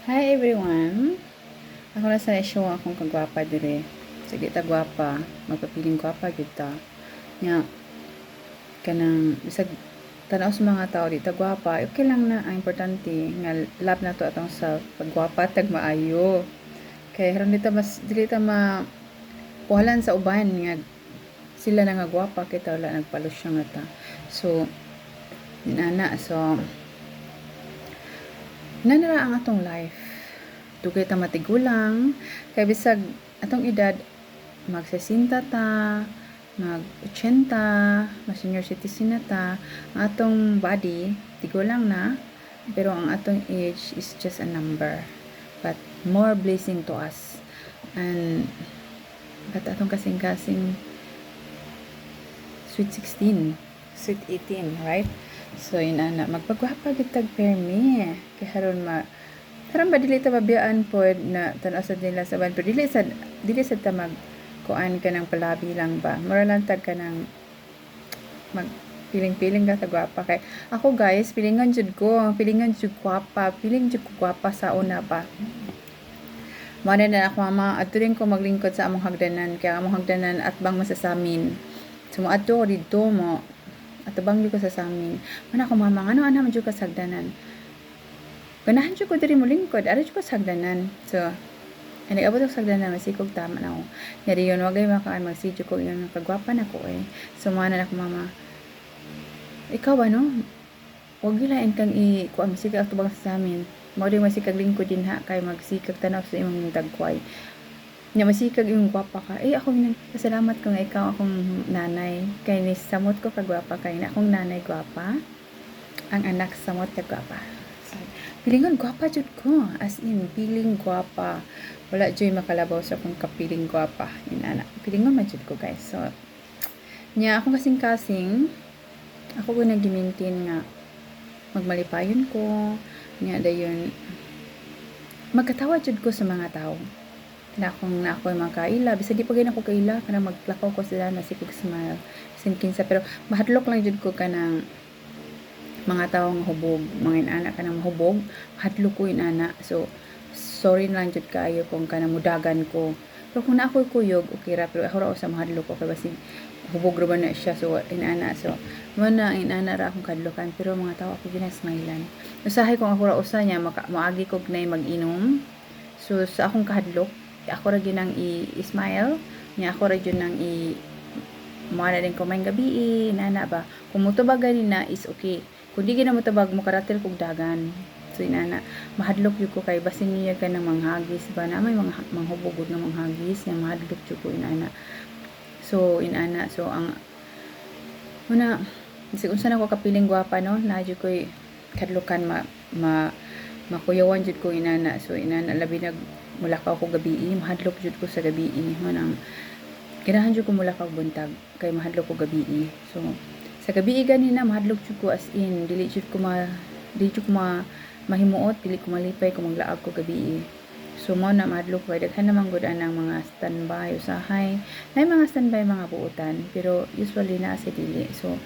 Hi everyone! Ako na sa show akong kagwapa dire. Sige ta gwapa, magpapiling gwapa gyud ta. Nya kanang bisag tanaw sa mga tao di ta gwapa, okay lang na ang importante nga love na to atong sa pagwapa tag maayo. Kay haron dito mas dili ta ma puhalan sa uban nga sila na nga gwapa kay ta wala nagpalusyon nga ta. So dinana so nanara ang atong life. Dugay ta matigulang, kay bisag atong edad magsesinta ta, mag-80, mag-senior citizen na ta, ang atong body tigulang na, pero ang atong age is just a number. But more blessing to us. And but atong kasing-kasing sweet 16, sweet 18, right? So yun ana, magpagwapa gitag permi. Kay haron haron ba dili ta babiyaan pod na tan-aw sa nila sa ban, pero dili sa ta mag kuan ka ng palabi lang ba. Mura lang tag ka ng mag piling-piling ka sa gwapa. Kay ako guys, pilingan jud gwapa, piling jud ko gwapa sa una pa. Muna na ako mama, adto rin ko maglingkod sa among hagdanan, kaya among hagdanan at bang masasamin. Sumuadto ko dito mo, at bang ko sa samin. Mana ko mama, ano man jud ka sa hagdanan. Ganahan jud ko diri mo lingkod, ari jud ko sa hagdanan. So, ani abot ko sa hagdanan, masikog tama na ako. Yari yun, wagay makaan, magsidyo ko yun, kagwapa na ko eh. So, mana na ako mama, ikaw ano, wag gilain kang kuan masikag atubang sa amin. Mao din masikag lingkod din ha, kay magsikag tanaw sa imong dagkway. Nya masikag imong gwapa ka. Ako pasalamat ko nga ikaw akong nanay. Kay ni samot ko kagwapa kay na akong nanay gwapa. Ang anak samot kagwapa. So, pilingon gwapa jud ko. As in piling gwapa. Wala joy makalabaw sa akong kapiling gwapa. Inana. Pilingon man jud ko guys. So nya akong kasing-kasing ako ko nag-maintain nga magmalipayon ko. Nya dayon magkatawa jud ko sa mga tao. Na ako makaila, bisag di pa gyud ako kaila kana maglakaw ko sila nasikog smile sin kinsa, pero mahadlok lang jud ko kanang mga tawo nga hubog, mga inana kanang mahubog, mahadlok ko inana. So sorry lang jud kaayo kung kanang mudagan ko, pero kung na ako'y kuyog okay ra, pero ako ra sa mahadlok ko kay basig hubog ra na siya. So inana, so mana inana ra akong kadlokan, pero mga tawo ako ginasmilean. Usahay kung ako ra usa nya maagi kog nay mag-inom. So sa akong kahadlok ako ra gyud nang i-smile niya, ako ra gyud nang mara din ko may gabi nana ba kung mutubag gani na is okay, kung di gina mutubag mo karatel kog dagan. So inana mahadlok jud ko kay basin niya ka ng manghagis ba na may mga manghubog ng manghagis nga mahadlok jud ko inana. So inana, so ang una bisig unsa na ko kapiling gwapa no, na jud ko kadlukan makuyawan jud ko inana. So inana labi nag mulakaw ko gabi, mahadlok jud ko sa gabi manang ganahan jud ko mulakaw buntag kay mahadlok ko gabi. So sa gabi ganina mahadlok jud ko as in dili jud ko mahimuot, dili ko malipay kung maglaag ko gabi. So mo na mahadlok ko daghan naman gud anang mga standby usahay, nay mga standby mga buutan, pero usually na sa dili. So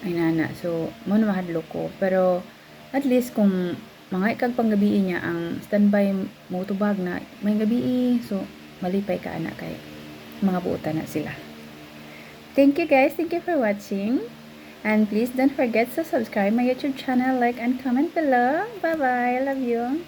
ay nana, so mo na mahadlok ko, pero at least kung mga ikag panggabi niya ang standby mo tubag na may gabi, so malipay ka anak kay mga buutan na sila. Thank you guys, thank you for watching, and please don't forget to subscribe my YouTube channel, like and comment below. Bye bye, I love you.